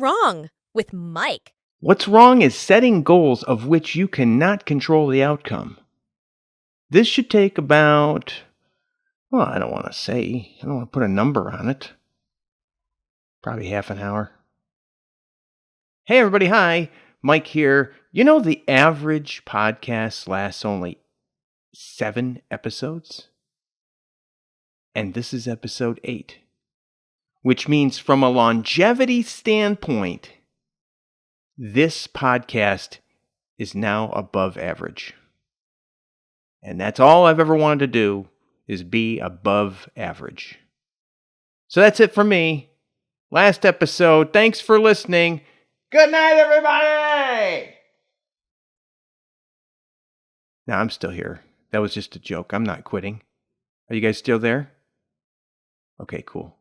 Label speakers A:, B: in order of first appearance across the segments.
A: wrong with Mike?
B: What's wrong is setting goals of which you cannot control the outcome. This should take about, I don't want to put a number on it. Probably half an hour. Hey everybody, hi, Mike here. You know the average podcast lasts only 7 episodes? And this is episode 8. Which means from a longevity standpoint, this podcast is now above average. And that's all I've ever wanted to do, is be above average. So that's it for me. Last episode. Thanks for listening. Good night, everybody! Now, I'm still here. That was just a joke. I'm not quitting. Are you guys still there? Okay, cool.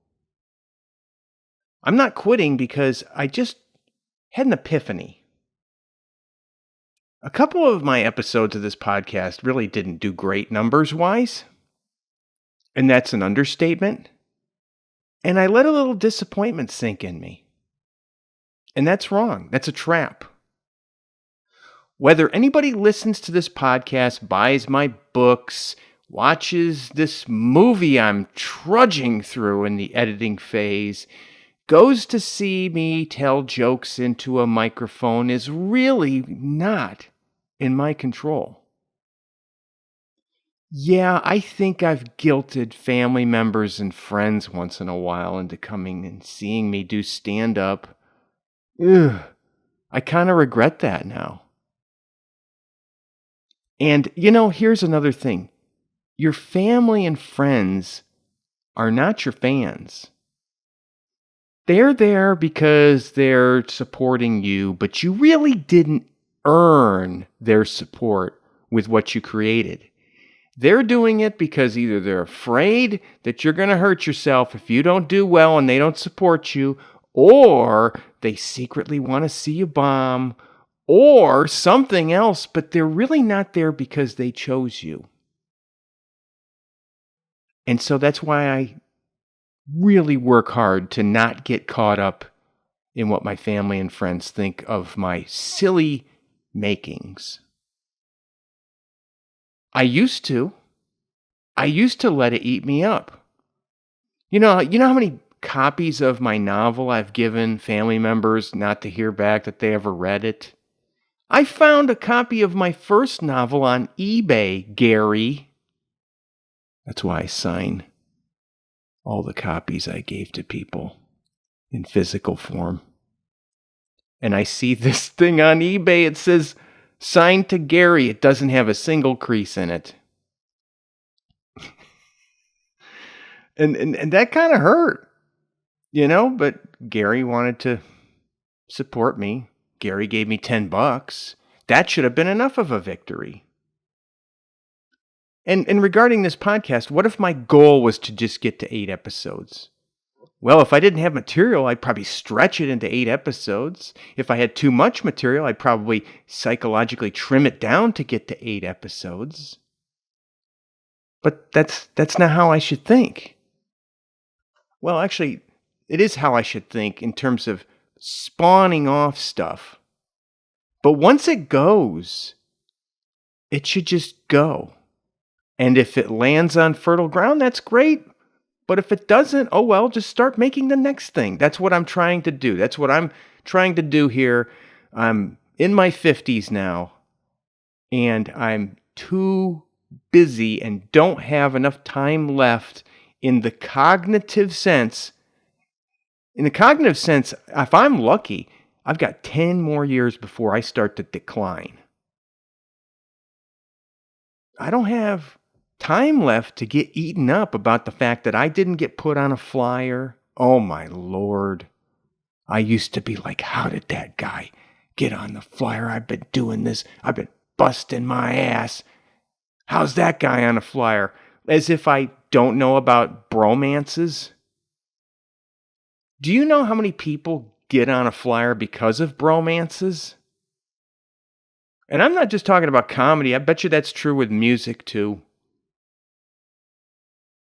B: I'm not quitting because I just had an epiphany. A couple of my episodes of this podcast really didn't do great numbers-wise. And that's an understatement. And I let a little disappointment sink in me. And that's wrong. That's a trap. Whether anybody listens to this podcast, buys my books, watches this movie I'm trudging through in the editing phase, goes to see me tell jokes into a microphone is really not in my control. Yeah, I think I've guilted family members and friends once in a while into coming and seeing me do stand-up. Ugh, I kind of regret that now. And, here's another thing. Your family and friends are not your fans. They're there because they're supporting you, but you really didn't earn their support with what you created. They're doing it because either they're afraid that you're going to hurt yourself if you don't do well and they don't support you, or they secretly want to see you bomb, or something else, but they're really not there because they chose you. And so that's why I really work hard to not get caught up in what my family and friends think of my silly makings. I used to let it eat me up. You know how many copies of my novel I've given family members not to hear back that they ever read it? I found a copy of my first novel on eBay, Gary. That's why I sign all the copies I gave to people in physical form. And I see this thing on eBay, it says, signed to Gary. It doesn't have a single crease in it. and that kind of hurt, but Gary wanted to support me. Gary gave me $10. That should have been enough of a victory. And regarding this podcast, what if my goal was to just get to 8 episodes? Well, if I didn't have material, I'd probably stretch it into 8 episodes. If I had too much material, I'd probably psychologically trim it down to get to 8 episodes. But that's not how I should think. Well, actually, it is how I should think in terms of spawning off stuff. But once it goes, it should just go. And if it lands on fertile ground, that's great. But if it doesn't, oh well, just start making the next thing. That's what I'm trying to do. That's what I'm trying to do here. I'm in my 50s now, and I'm too busy and don't have enough time left in the cognitive sense. In the cognitive sense, if I'm lucky, I've got 10 more years before I start to decline. I don't have time left to get eaten up about the fact that I didn't get put on a flyer. Oh my Lord. I used to be like, how did that guy get on the flyer? I've been doing this. I've been busting my ass. How's that guy on a flyer? As if I don't know about bromances. Do you know how many people get on a flyer because of bromances? And I'm not just talking about comedy. I bet you that's true with music too.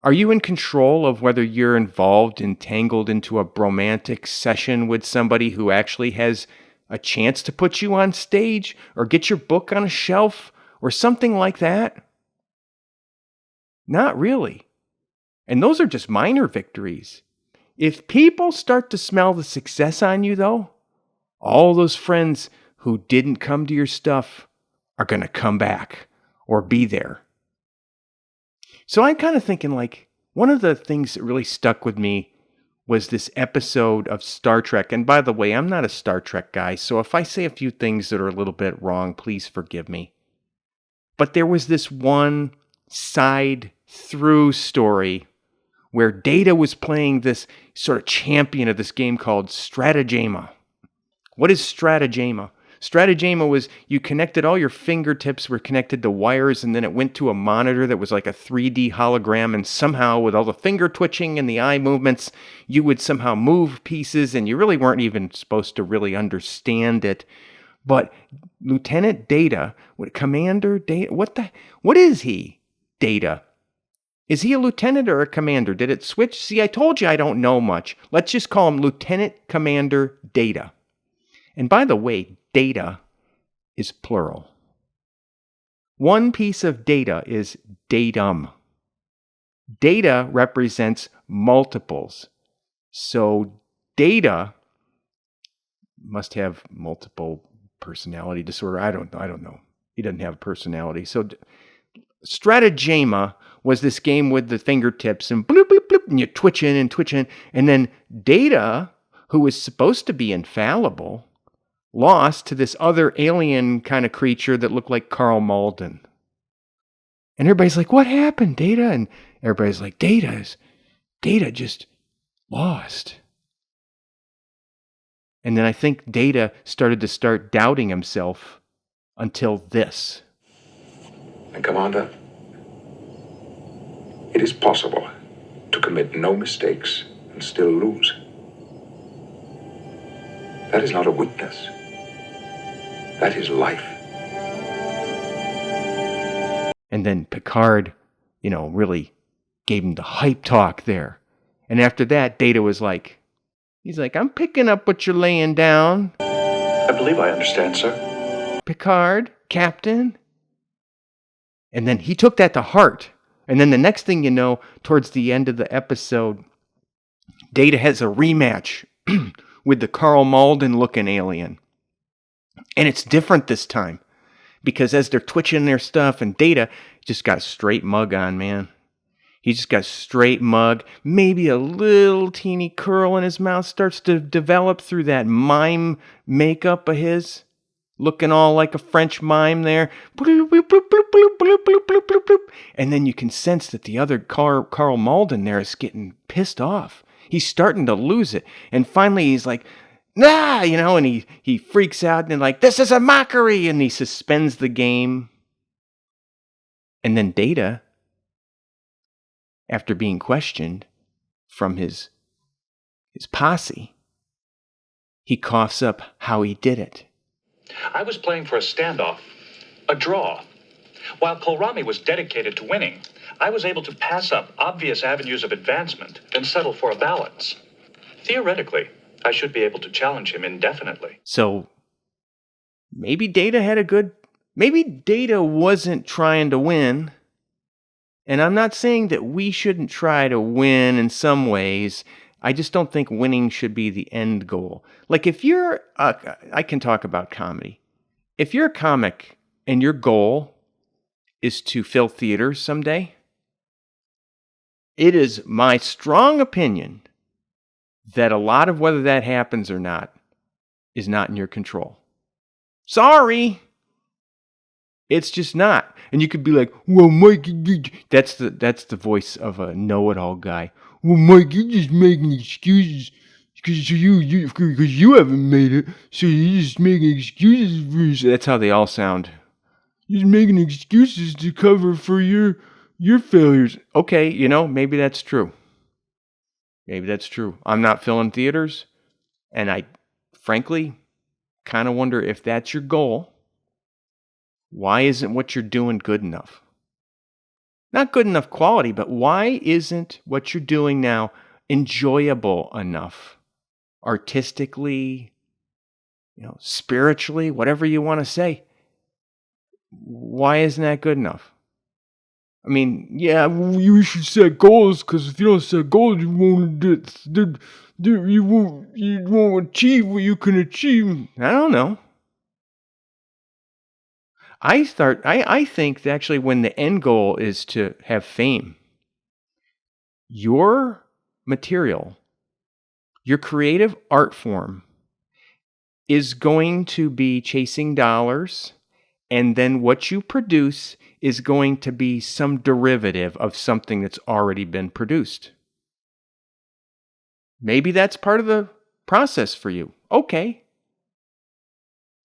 B: Are you in control of whether you're entangled into a bromantic session with somebody who actually has a chance to put you on stage or get your book on a shelf or something like that? Not really. And those are just minor victories. If people start to smell the success on you, though, all those friends who didn't come to your stuff are going to come back or be there. So I'm kind of thinking, like, one of the things that really stuck with me was this episode of Star Trek. And by the way, I'm not a Star Trek guy, so if I say a few things that are a little bit wrong, please forgive me. But there was this one side through story where Data was playing this sort of champion of this game called Stratagema. What is Stratagema? Stratagema was you connected, all your fingertips were connected to wires, and then it went to a monitor that was like a 3D hologram, and somehow with all the finger twitching and the eye movements, you would somehow move pieces, and you really weren't even supposed to really understand it. But Lieutenant Data, Commander Data, what is he? Data. Is he a lieutenant or a commander? Did it switch? See, I told you I don't know much. Let's just call him Lieutenant Commander Data. And by the way, data is plural. One piece of data is datum. Data represents multiples. So Data must have multiple personality disorder. I don't know. He doesn't have a personality. So Stratagema was this game with the fingertips and bloop, bloop, bloop, and you're twitching. And then Data, who was supposed to be infallible, lost to this other alien kind of creature that looked like Carl Malden. And everybody's like, what happened, Data? And everybody's like, Data just lost. And then I think Data started doubting himself until this.
C: And Commander, it is possible to commit no mistakes and still lose. That is not a weakness. That is life.
B: And then Picard, really gave him the hype talk there. And after that, Data was like, I'm picking up what you're laying down.
C: I believe I understand, sir.
B: Picard, Captain. And then he took that to heart. And then the next thing you know, towards the end of the episode, Data has a rematch with the Carl Malden looking alien. And it's different this time. Because as they're twitching their stuff, and Data just got a straight mug on, man. He just got a straight mug. Maybe a little teeny curl in his mouth starts to develop through that mime makeup of his. Looking all like a French mime there. And then you can sense that the other Carl Malden there is getting pissed off. He's starting to lose it. And finally he's like, nah, and he freaks out and like, this is a mockery. And he suspends the game. And then Data, after being questioned from his posse, he coughs up how he did it.
D: I was playing for a standoff, a draw. While Kolrami was dedicated to winning, I was able to pass up obvious avenues of advancement and settle for a balance. Theoretically, I should be able to challenge him indefinitely.
B: So maybe Data wasn't trying to win. And I'm not saying that we shouldn't try to win in some ways. I just don't think winning should be the end goal. Like if you're, I can talk about comedy. If you're a comic and your goal is to fill theaters someday, it is my strong opinion that a lot of whether that happens or not is not in your control. Sorry. It's just not. And you could be like, well, Mike, that's the voice of a know-it-all guy. Well, Mike, you're just making excuses because you haven't made it, so you're just making excuses for yourself. That's how they all sound. You're just making excuses to cover for your failures. Okay, maybe that's true. Maybe that's true. I'm not filling theaters, and I, frankly, kind of wonder if that's your goal. Why isn't what you're doing good enough? Not good enough quality, but why isn't what you're doing now enjoyable enough? Artistically, spiritually, whatever you want to say. Why isn't that good enough? I mean, yeah, you should set goals, because if you don't set goals, you won't achieve what you can achieve. I don't know. I think that actually when the end goal is to have fame, your material, your creative art form is going to be chasing dollars, and then what you produce is going to be some derivative of something that's already been produced. Maybe that's part of the process for you. Okay.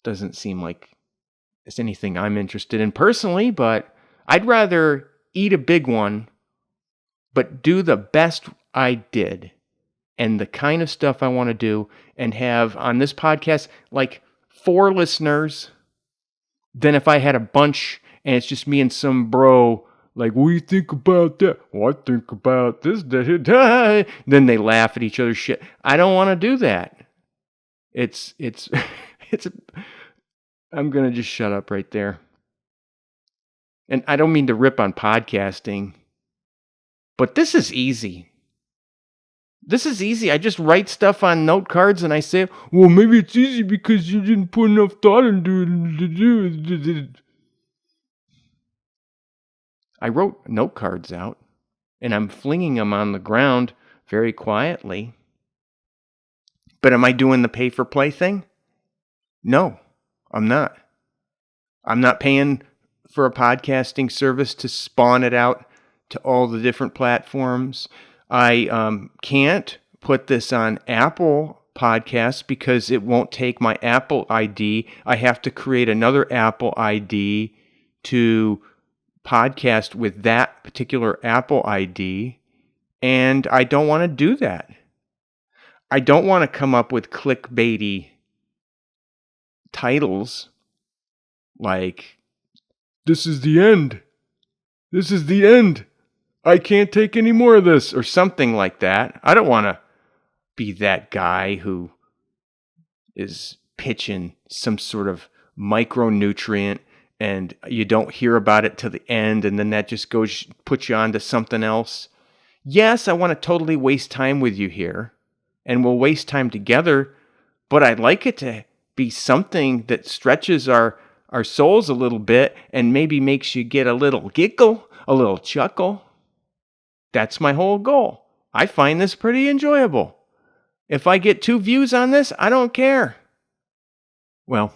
B: Doesn't seem like it's anything I'm interested in personally, but I'd rather eat a big one, but do the best I did and the kind of stuff I want to do, and have on this podcast like 4 listeners than if I had a bunch and it's just me and some bro, like, what do you think about that? Well, I think about this, that. Then they laugh at each other's shit. I don't want to do that. It's I'm going to just shut up right there. And I don't mean to rip on podcasting, but this is easy. This is easy. I just write stuff on note cards and I say, well, maybe it's easy because you didn't put enough thought into it. I wrote note cards out and I'm flinging them on the ground very quietly. But am I doing the pay for play thing? No, I'm not. I'm not paying for a podcasting service to spawn it out to all the different platforms. I can't put this on Apple Podcasts because it won't take my Apple ID. I have to create another Apple ID to podcast with that particular Apple ID, and I don't want to do that. I don't want to come up with clickbaity titles like, this is the end. This is the end. I can't take any more of this, or something like that. I don't want to be that guy who is pitching some sort of micronutrient and you don't hear about it till the end, and then that just puts you on to something else. Yes, I want to totally waste time with you here, and we'll waste time together, but I'd like it to be something that stretches our souls a little bit and maybe makes you get a little giggle, a little chuckle. That's my whole goal. I find this pretty enjoyable. If I get 2 views on this, I don't care. Well,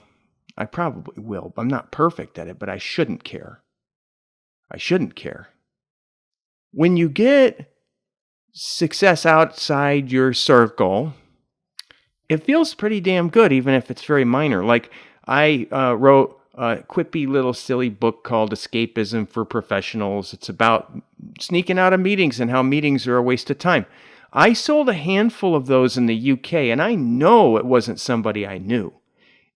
B: I probably will. I'm not perfect at it, but I shouldn't care. I shouldn't care. When you get success outside your circle, it feels pretty damn good, even if it's very minor. Like I wrote a quippy little silly book called Escapism for Professionals. It's about sneaking out of meetings and how meetings are a waste of time. I sold a handful of those in the UK, and I know it wasn't somebody I knew.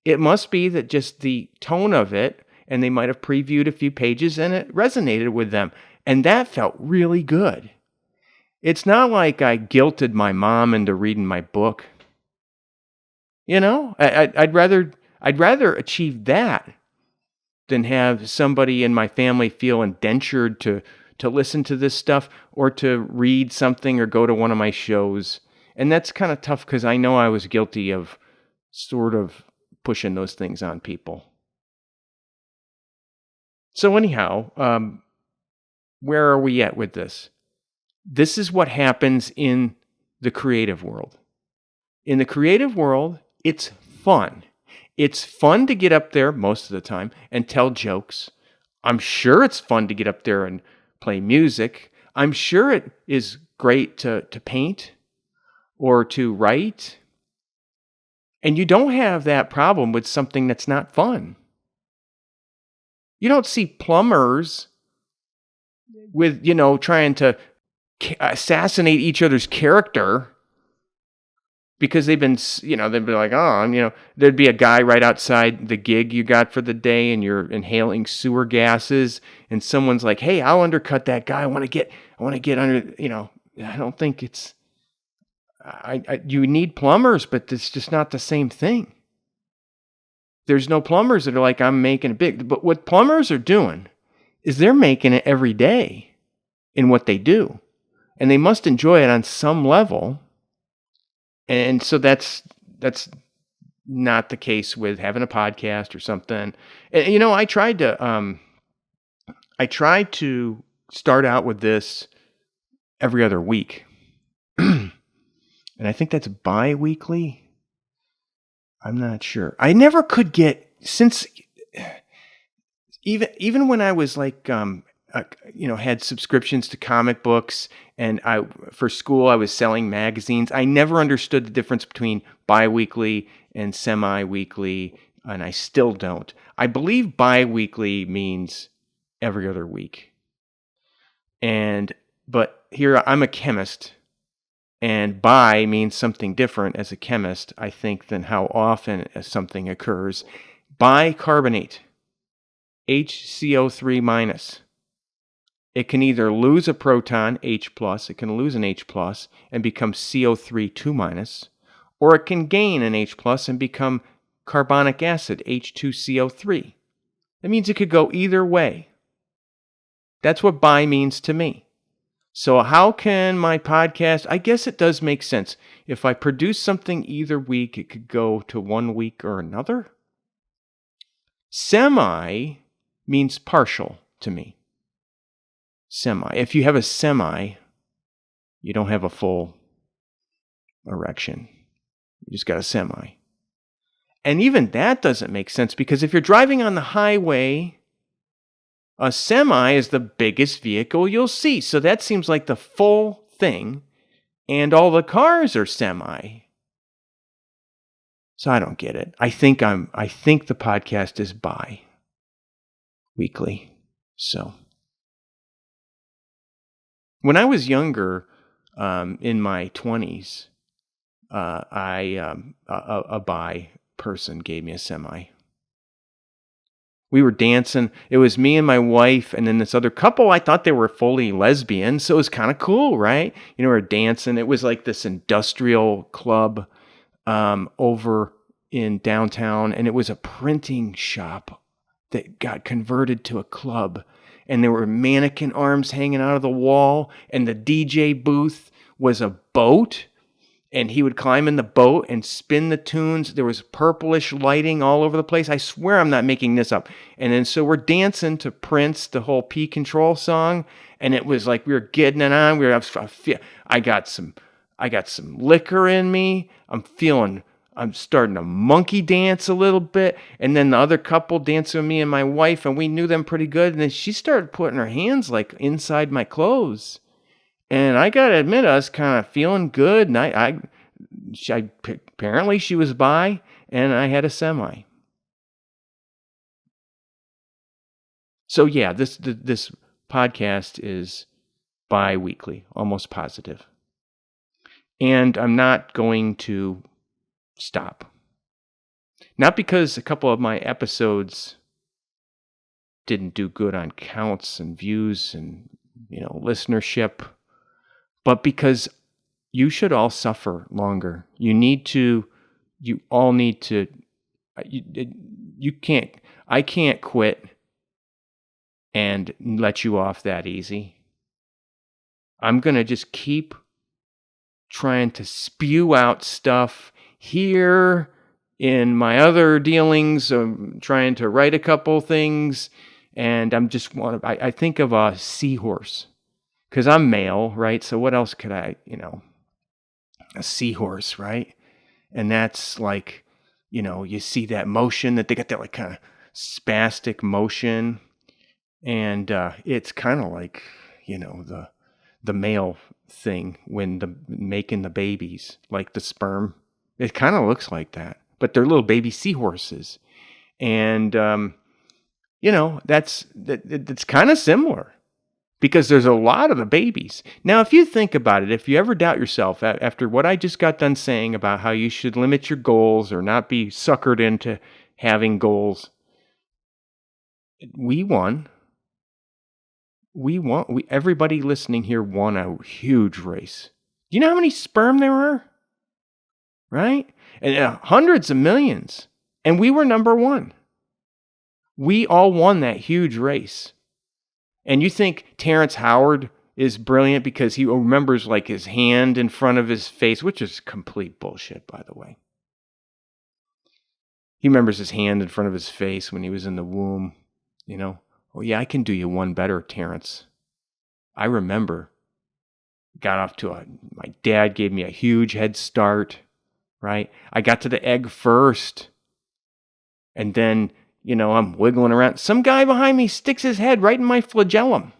B: It must be that just the tone of it, and they might have previewed a few pages, and it resonated with them. And that felt really good. It's not like I guilted my mom into reading my book. I'd rather achieve that than have somebody in my family feel indentured to listen to this stuff or to read something or go to one of my shows. And that's kind of tough because I know I was guilty of sort of pushing those things on people. So anyhow, where are we at with this? This is what happens in the creative world. In the creative world, it's fun. It's fun to get up there most of the time and tell jokes. I'm sure it's fun to get up there and play music. I'm sure it is great to paint or to write. And you don't have that problem with something that's not fun. You don't see plumbers with, trying to assassinate each other's character because they'd be like, oh, there'd be a guy right outside the gig you got for the day and you're inhaling sewer gases and someone's like, hey, I'll undercut that guy. I want to get under, I don't think it's, you need plumbers, but it's just not the same thing. There's no plumbers that are like, I'm making it big. But what plumbers are doing is they're making it every day in what they do. And they must enjoy it on some level. And so that's not the case with having a podcast or something. And, I tried to start out with this every other week. And I think that's bi-weekly. I'm not sure. I never could get, since even when I was like, had subscriptions to comic books, and for school I was selling magazines. I never understood the difference between bi-weekly and semi-weekly, and I still don't. I believe bi-weekly means every other week. But here I'm a chemist. And bi means something different as a chemist, I think, than how often something occurs. Bicarbonate, HCO3 minus. It can either lose a proton, H plus, it can lose an H plus and become CO3 2 minus, or it can gain an H plus and become carbonic acid, H2CO3. That means it could go either way. That's what bi means to me. So how can my podcast, I guess it does make sense. If I produce something either week, it could go to 1 week or another. Semi means partial to me. Semi. If you have a semi, you don't have a full erection. You just got a semi. And even that doesn't make sense, because if you're driving on the highway, a semi is the biggest vehicle you'll see. So that seems like the full thing, and all the cars are semi. So I don't get it. I think the podcast is bi-weekly. So when I was younger, in my 20s, a bi person gave me a semi. We were dancing. It was me and my wife and then this other couple. I thought they were fully lesbian, so it was kind of cool, right? We were dancing. It was like this industrial club over in downtown, and it was a printing shop that got converted to a club. And there were mannequin arms hanging out of the wall, and the DJ booth was a boat. And he would climb in the boat and spin the tunes. There was purplish lighting all over the place. I swear I'm not making this up. And then so we're dancing to Prince, the whole P Control song. And it was like we were getting it on. I got some liquor in me. I'm starting to monkey dance a little bit. And then the other couple dancing with me and my wife, and we knew them pretty good. And then she started putting her hands like inside my clothes. And I got to admit, I was kind of feeling good. And apparently she was bi, and I had a semi. So yeah, this podcast is bi-weekly, almost positive. And I'm not going to stop. Not because a couple of my episodes didn't do good on counts and views and, listenership, but because you should all suffer longer. I can't quit and let you off that easy. I'm going to just keep trying to spew out stuff here in my other dealings. I'm trying to write a couple things, and I think of a seahorse. Because I'm male, right? So what else could a seahorse, right? And that's like, you see that motion that they got, that like kind of spastic motion. And it's kind of like, the male thing when making the babies, like the sperm. It kind of looks like that, but they're little baby seahorses. And, that's kind of similar. because there's a lot of the babies. Now, if you think about it, if you ever doubt yourself after what I just got done saying about how you should limit your goals or not be suckered into having goals, we won. Everybody listening here won a huge race. Do you know how many sperm there were? Right? And hundreds of millions. And we were number one. We all won that huge race. And you think Terrence Howard is brilliant because he remembers like his hand in front of his face, which is complete bullshit, by the way. He remembers his hand in front of his face when he was in the womb, you know. Oh yeah, I can do you one better, Terrence. I remember. My dad gave me a huge head start, right? I got to the egg first. And then, you know, I'm wiggling around. Some guy behind me sticks his head right in my flagellum.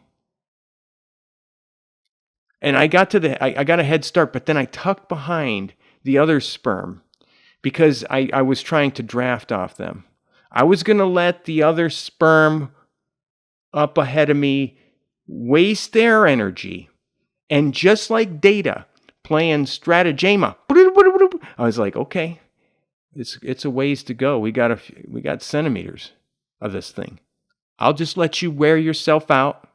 B: And I got a head start, but then I tucked behind the other sperm because I was trying to draft off them. I was going to let the other sperm up ahead of me waste their energy. And just like Data playing Stratagema, I was like, okay, it's a ways to go. We got centimeters of this thing. I'll just let you wear yourself out.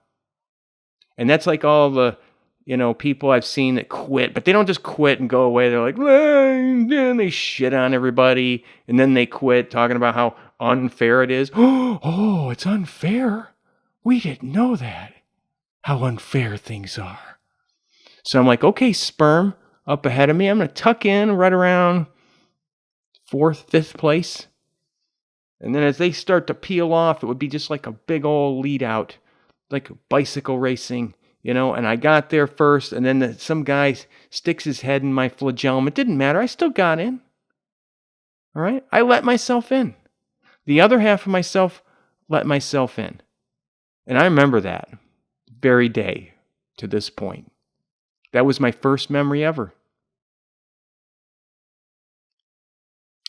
B: And that's like all the, you know, people I've seen that quit, but they don't just quit and go away. They're like, and they shit on everybody, and then they quit talking about how unfair it is. Oh, it's unfair. We didn't know that. How unfair things are. So I'm like, okay, sperm up ahead of me. I'm going to tuck in right around 4th, 5th place. And then as they start to peel off, it would be just like a big old lead out, like bicycle racing, you know. And I got there first, and then some guy sticks his head in my flagellum. It didn't matter. I still got in. All right? I let myself in. The other half of myself let myself in. And I remember that very day to this point. That was my first memory ever.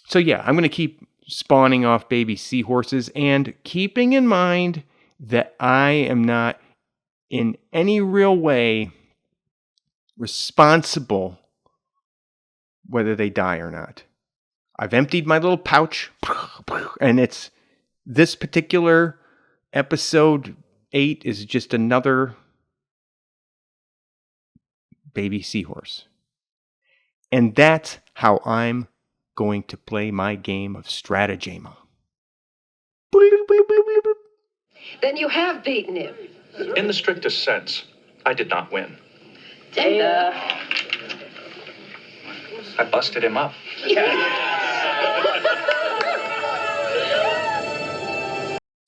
B: So yeah, I'm going to keep spawning off baby seahorses and keeping in mind that I am not in any real way responsible whether they die or not. I've emptied my little pouch, and it's this particular episode 8 is just another baby seahorse. And that's how I'm going to play my game of Stratagema.
E: Then you have beaten him.
D: In the strictest sense, I did not win.
E: Data.
D: I busted him up.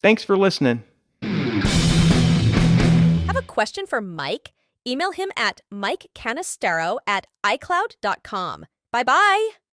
B: Thanks for listening.
A: Have a question for Mike? Email him at mikecanistero@icloud.com. Bye-bye.